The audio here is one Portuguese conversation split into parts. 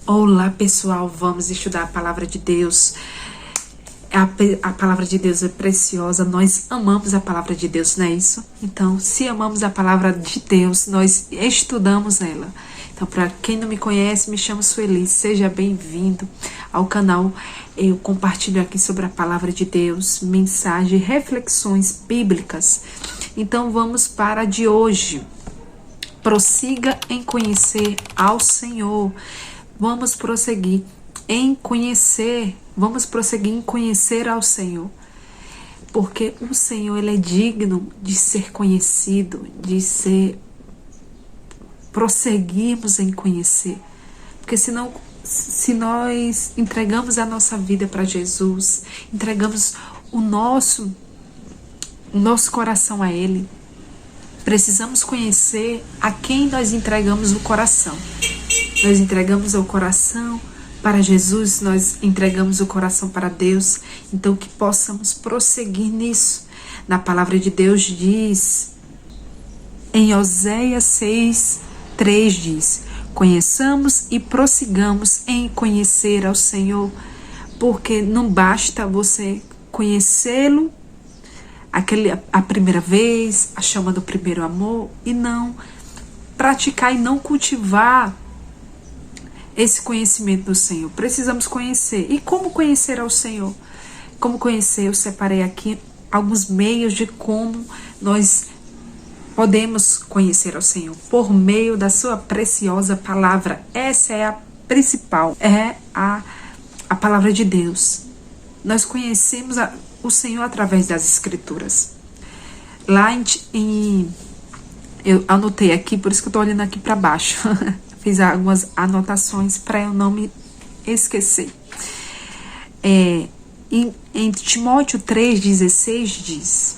Olá pessoal, vamos estudar a palavra de Deus. A palavra de Deus é preciosa, nós amamos a palavra de Deus, não é isso? Então, se amamos a palavra de Deus, nós estudamos ela. Então, para quem não me conhece, me chamo Sueli, seja bem-vindo ao canal. Eu compartilho aqui sobre a palavra de Deus, mensagem, reflexões bíblicas. Então, vamos para a de hoje. Prossiga em conhecer ao Senhor. Vamos prosseguir em conhecer ao Senhor, porque o Senhor, ele é digno de ser conhecido, prosseguirmos em conhecer, porque se nós entregamos a nossa vida para Jesus, entregamos o nosso coração a Ele, precisamos conhecer a quem nós entregamos o coração. Nós entregamos o coração para Jesus, nós entregamos o coração para Deus, então que possamos prosseguir nisso. Na palavra de Deus diz, em Oséias 6:3 diz, conheçamos e prossigamos em conhecer ao Senhor, porque não basta você conhecê-lo, a primeira vez, a chama do primeiro amor, e não praticar e não cultivar esse conhecimento do Senhor. Precisamos conhecer. E como conhecer ao Senhor? Como conhecer? Eu separei aqui alguns meios de como nós podemos conhecer ao Senhor. Por meio da sua preciosa palavra. Essa é a principal. É a palavra de Deus. Nós conhecemos o Senhor através das Escrituras. Lá eu anotei aqui, por isso que eu estou olhando aqui para baixo. Fiz algumas anotações para eu não me esquecer. Em Timóteo 3,16 diz,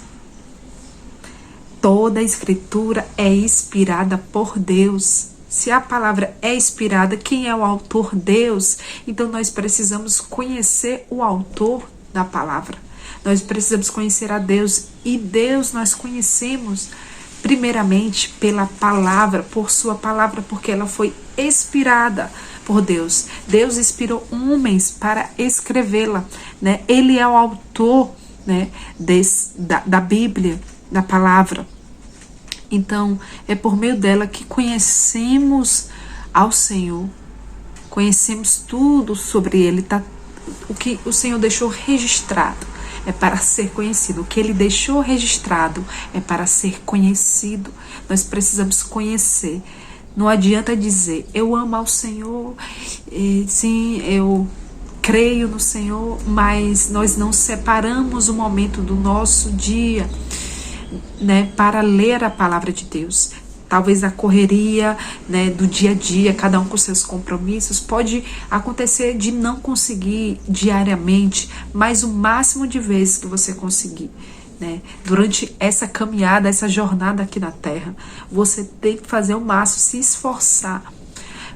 toda a escritura é inspirada por Deus. Se a palavra é inspirada, quem é o autor? Deus. Então nós precisamos conhecer o autor da palavra. Nós precisamos conhecer a Deus. E Deus nós conhecemos primeiramente pela palavra, por sua palavra, porque ela foi inspirada por Deus. Deus inspirou homens para escrevê-la, né? Ele é o autor, né, da Bíblia, da palavra. Então, é por meio dela que conhecemos ao Senhor, conhecemos tudo sobre Ele, o que o Senhor deixou registrado. É para ser conhecido. O que Ele deixou registrado é para ser conhecido. Nós precisamos conhecer. Não adianta dizer, eu amo ao Senhor, sim, eu creio no Senhor, mas nós não separamos o momento do nosso dia, né, para ler a palavra de Deus. Talvez a correria, né, do dia a dia, cada um com seus compromissos, pode acontecer de não conseguir diariamente, mas o máximo de vezes que você conseguir, né, durante essa caminhada, essa jornada aqui na Terra, você tem que fazer o máximo, se esforçar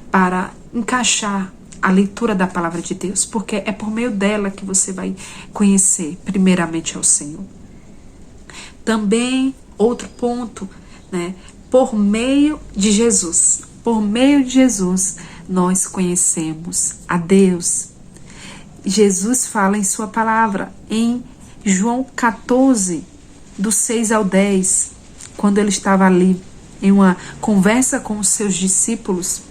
para encaixar a leitura da palavra de Deus, porque é por meio dela que você vai conhecer primeiramente ao Senhor. Também, outro ponto, né, por meio de Jesus. Por meio de Jesus, nós conhecemos a Deus. Jesus fala em sua palavra, em João 14, do 6 ao 10, quando ele estava ali em uma conversa com os seus discípulos,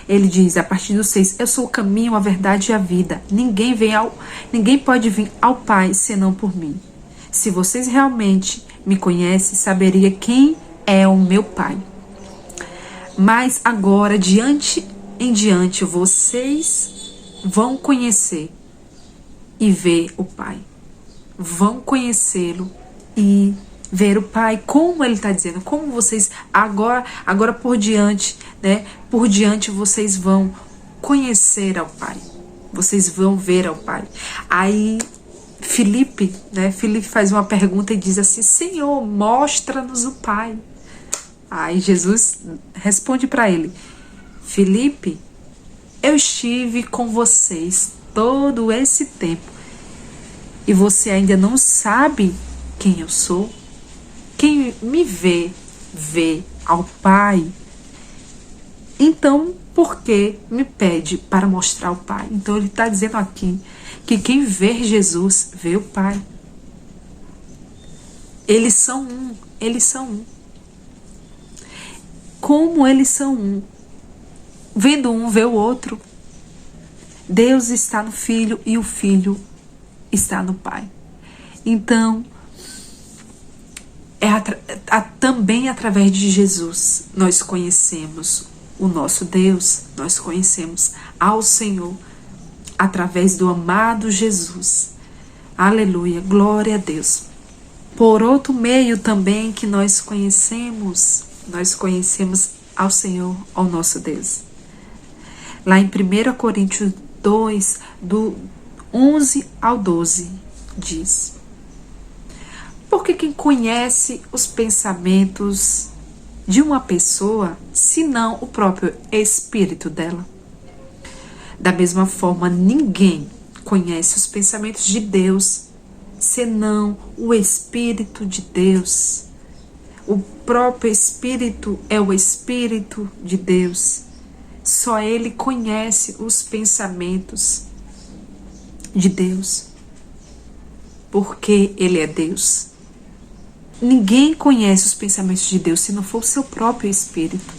ele diz, a partir do 6, eu sou o caminho, a verdade e a vida. Ninguém pode vir ao Pai senão por mim. Se vocês realmente me conhecem, saberia quem é o meu Pai. Mas agora, em diante, vocês vão conhecer e ver o Pai. Vão conhecê-lo e ver o Pai. Como ele está dizendo? Como vocês, agora por diante, né? Por diante vocês vão conhecer ao Pai. Vocês vão ver ao Pai. Aí Filipe faz uma pergunta e diz assim, Senhor, mostra-nos o Pai. Aí Jesus responde para ele, Filipe, eu estive com vocês todo esse tempo e você ainda não sabe quem eu sou? Quem me vê ao Pai. Então, por que me pede para mostrar o Pai? Então ele está dizendo aqui que quem vê Jesus vê o Pai. Eles são um, eles são um. Como eles são um? Vendo um, vê o outro. Deus está no Filho e o Filho está no Pai. Então, também através de Jesus nós conhecemos o nosso Deus, nós conhecemos ao Senhor através do amado Jesus. Aleluia, glória a Deus. Por outro meio também que nós conhecemos ao Senhor, ao nosso Deus. Lá em 1 Coríntios 2, do 11 ao 12, diz: porque quem conhece os pensamentos de uma pessoa, senão o próprio espírito dela? Da mesma forma, ninguém conhece os pensamentos de Deus, senão o Espírito de Deus. O próprio Espírito é o Espírito de Deus. Só Ele conhece os pensamentos de Deus, porque Ele é Deus. Ninguém conhece os pensamentos de Deus se não for o seu próprio Espírito.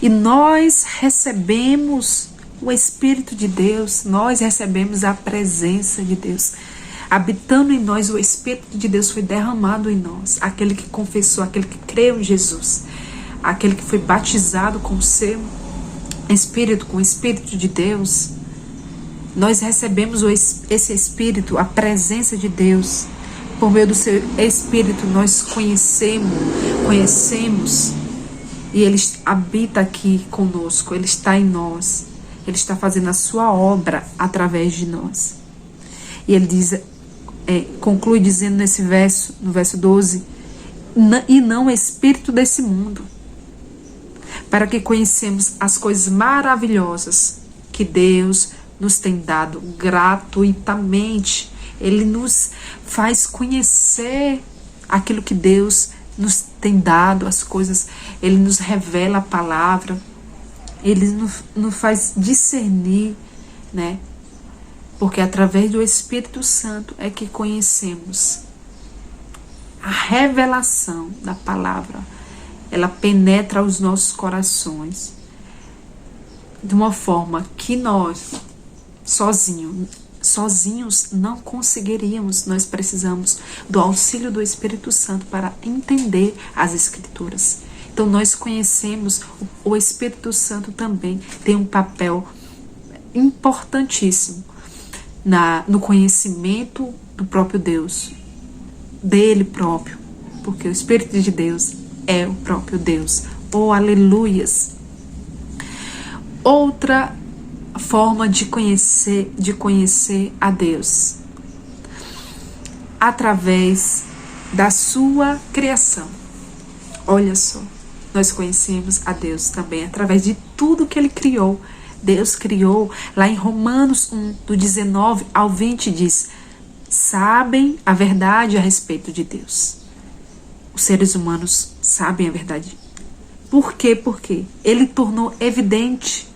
E nós recebemos o Espírito de Deus, nós recebemos a presença de Deus. Habitando em nós, o Espírito de Deus foi derramado em nós. Aquele que confessou, aquele que creu em Jesus, aquele que foi batizado com o seu Espírito, com o Espírito de Deus. Nós recebemos esse Espírito, a presença de Deus. Por meio do seu Espírito nós conhecemos e Ele habita aqui conosco, Ele está em nós, Ele está fazendo a sua obra através de nós. E Ele diz, conclui dizendo nesse verso, no verso 12, e não o espírito desse mundo, para que conhecemos as coisas maravilhosas que Deus nos tem dado gratuitamente. Ele nos faz conhecer aquilo que Deus nos tem dado, as coisas. Ele nos revela a palavra. Ele nos faz discernir, né? Porque através do Espírito Santo é que conhecemos a revelação da palavra. Ela penetra os nossos corações de uma forma que nós, sozinhos não conseguiríamos. Nós precisamos do auxílio do Espírito Santo para entender as Escrituras. Então nós conhecemos, o Espírito Santo também tem um papel importantíssimo no conhecimento do próprio Deus, dele próprio, porque o Espírito de Deus é o próprio Deus. Oh, aleluias! Outra forma de conhecer a Deus, através da sua criação. Olha só, nós conhecemos a Deus também através de tudo que Ele criou. Deus criou, lá em Romanos 1, do 19 ao 20, diz: sabem a verdade a respeito de Deus. Os seres humanos sabem a verdade. Por quê? Porque Ele tornou evidente.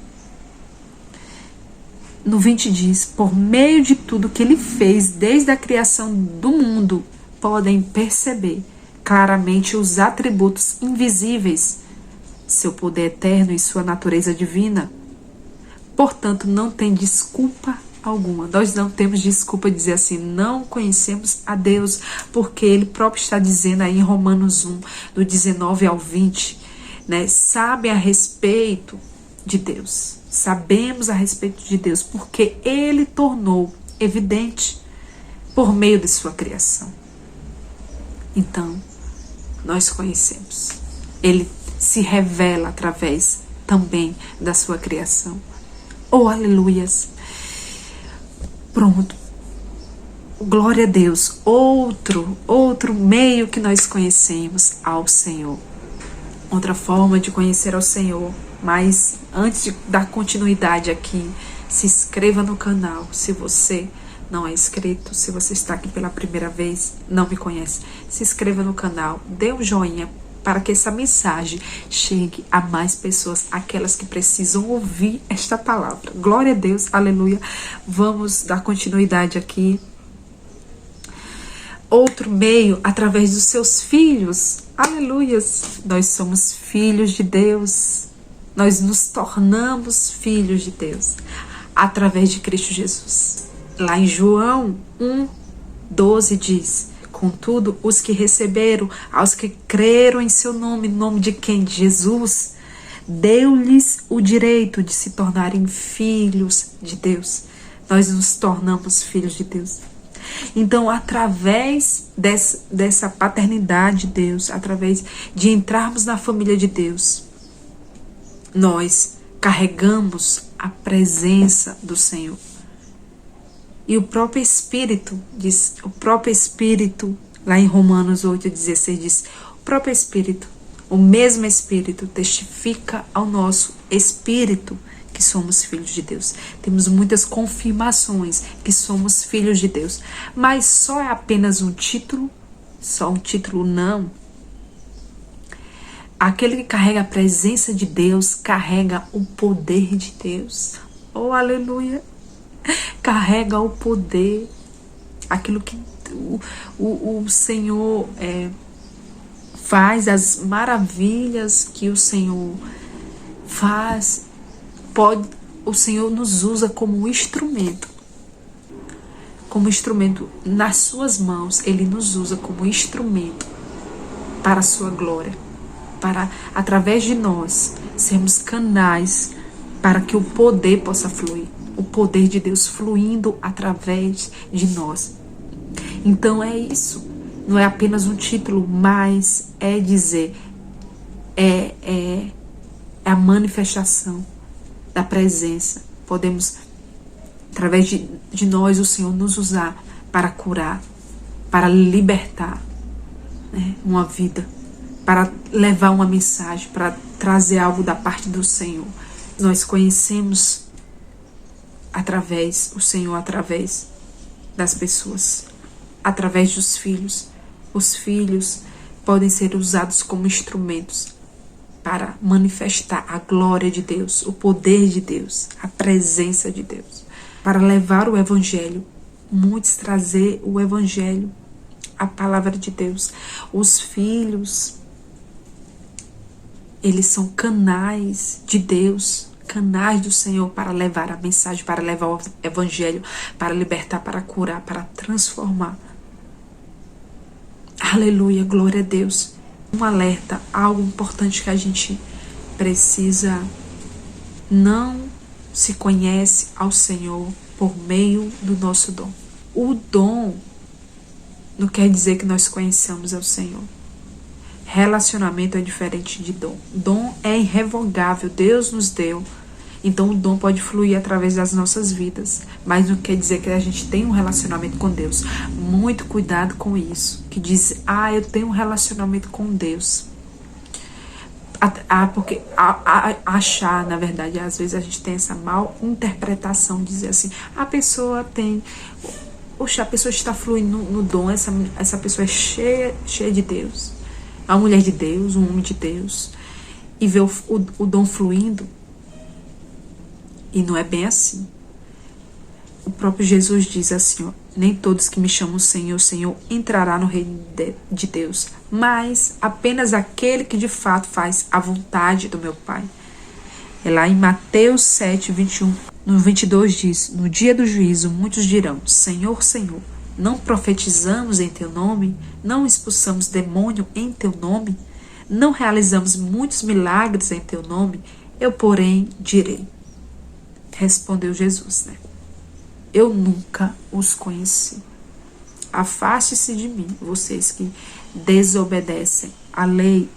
No 20 diz: por meio de tudo que Ele fez desde a criação do mundo, podem perceber claramente os atributos invisíveis, seu poder eterno e sua natureza divina. Portanto, não tem desculpa alguma. Nós não temos desculpa de dizer assim, não conhecemos a Deus, porque Ele próprio está dizendo aí em Romanos 1, do 19 ao 20, né? Sabe a respeito de Deus. Sabemos a respeito de Deus, porque Ele tornou evidente por meio de sua criação. Então, nós conhecemos. Ele se revela através também da sua criação. Oh, aleluias! Pronto. Glória a Deus. Outro meio que nós conhecemos ao Senhor. Outra forma de conhecer ao Senhor. Mas antes de dar continuidade aqui, se inscreva no canal. Se você não é inscrito, se você está aqui pela primeira vez, não me conhece, se inscreva no canal, dê um joinha para que essa mensagem chegue a mais pessoas, aquelas que precisam ouvir esta palavra. Glória a Deus, aleluia. Vamos dar continuidade aqui. Outro meio, através dos seus filhos. Aleluias. Nós somos filhos de Deus. Nós nos tornamos filhos de Deus através de Cristo Jesus. Lá em João 1:12 diz: contudo, os que receberam, aos que creram em seu nome, no nome de quem? De Jesus, deu-lhes o direito de se tornarem filhos de Deus. Nós nos tornamos filhos de Deus. Então, através dessa paternidade de Deus, através de entrarmos na família de Deus, nós carregamos a presença do Senhor. E o próprio Espírito, diz, o próprio Espírito, lá em Romanos 8:16 diz, o próprio Espírito, o mesmo Espírito testifica ao nosso Espírito que somos filhos de Deus. Temos muitas confirmações que somos filhos de Deus, mas só é apenas um título? Só um título não. Aquele que carrega a presença de Deus, carrega o poder de Deus. Oh, aleluia! Carrega o poder, aquilo que o Senhor faz, as maravilhas que o Senhor faz. O Senhor nos usa como instrumento. Como instrumento nas suas mãos, Ele nos usa como instrumento para a sua glória. Para, através de nós, sermos canais para que o poder possa fluir. O poder de Deus fluindo através de nós. Então é isso. Não é apenas um título, mas é dizer, é a manifestação da presença. Podemos, através de nós, o Senhor nos usar para curar, para libertar, né, uma vida, para levar uma mensagem, para trazer algo da parte do Senhor. Nós conhecemos o Senhor através das pessoas, através dos filhos. Os filhos podem ser usados como instrumentos para manifestar a glória de Deus, o poder de Deus, a presença de Deus, para levar o Evangelho, muitos trazer o Evangelho, a palavra de Deus. Os filhos, eles são canais de Deus, canais do Senhor para levar a mensagem, para levar o Evangelho, para libertar, para curar, para transformar. Aleluia, glória a Deus. Um alerta, algo importante que a gente precisa. Não se conhece ao Senhor por meio do nosso dom. O dom não quer dizer que nós conheçamos ao Senhor. Relacionamento é diferente de dom. Dom é irrevogável, Deus nos deu. Então o dom pode fluir através das nossas vidas, mas não quer dizer que a gente tem um relacionamento com Deus. Muito cuidado com isso, que diz, eu tenho um relacionamento com Deus. Porque achar, na verdade, às vezes a gente tem essa mal interpretação, dizer assim, a pessoa tem, a pessoa está fluindo no dom, essa pessoa é cheia de Deus, é uma mulher de Deus, um homem de Deus, e vê o dom fluindo. E não é bem assim. O próprio Jesus diz assim, nem todos que me chamam Senhor, Senhor, entrará no reino de Deus, mas apenas aquele que de fato faz a vontade do meu Pai. É lá em Mateus 7:21, no 22 diz, no dia do juízo muitos dirão, Senhor, Senhor, não profetizamos em teu nome? Não expulsamos demônio em teu nome? Não realizamos muitos milagres em teu nome? Eu, porém, direi. Respondeu Jesus, né? Eu nunca os conheci. Afaste-se de mim, vocês que desobedecem à lei.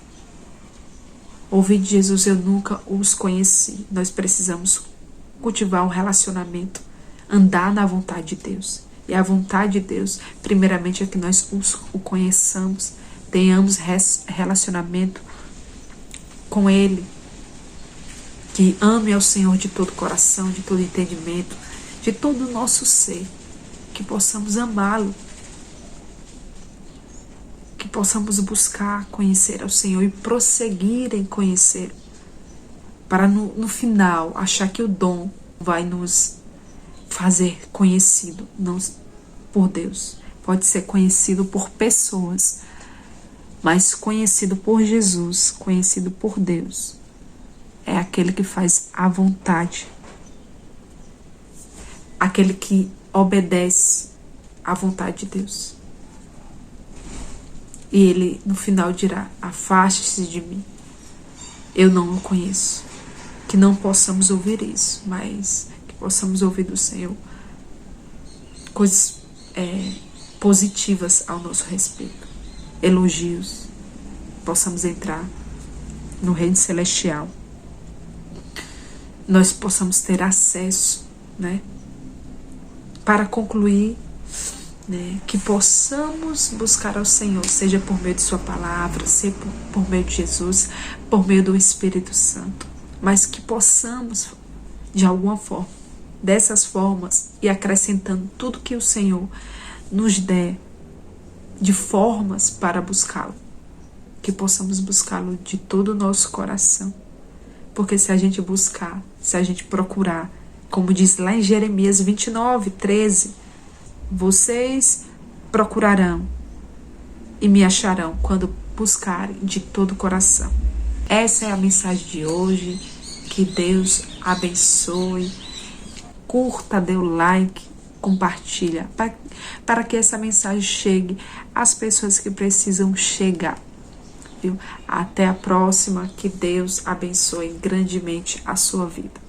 Ouvi de Jesus, eu nunca os conheci. Nós precisamos cultivar um relacionamento, andar na vontade de Deus. E a vontade de Deus, primeiramente, é que nós o conheçamos, tenhamos relacionamento com Ele, que ame ao Senhor de todo coração, de todo entendimento, de todo o nosso ser, que possamos amá-lo, que possamos buscar conhecer ao Senhor e prosseguir em conhecer, para no final achar que o dom vai nos fazer conhecido, não por Deus. Pode ser conhecido por pessoas, mas conhecido por Jesus, conhecido por Deus, é aquele que faz a vontade, aquele que obedece à vontade de Deus. E ele no final dirá: afaste-se de mim, eu não o conheço. Que não possamos ouvir isso, mas que possamos ouvir do Senhor coisas positivas ao nosso respeito, elogios, possamos entrar no reino celestial, nós possamos ter acesso, né? Para concluir, né, que possamos buscar ao Senhor, seja por meio de sua palavra, seja por meio de Jesus, por meio do Espírito Santo, mas que possamos, de alguma forma, dessas formas, e acrescentando tudo que o Senhor nos der de formas para buscá-lo, que possamos buscá-lo de todo o nosso coração, porque se a gente buscar, se a gente procurar, como diz lá em Jeremias 29:13, vocês procurarão e me acharão quando buscarem de todo o coração. Essa é a mensagem de hoje. Que Deus abençoe. Curta, dê o like, compartilha, para que essa mensagem chegue às pessoas que precisam chegar. Viu? Até a próxima. Que Deus abençoe grandemente a sua vida.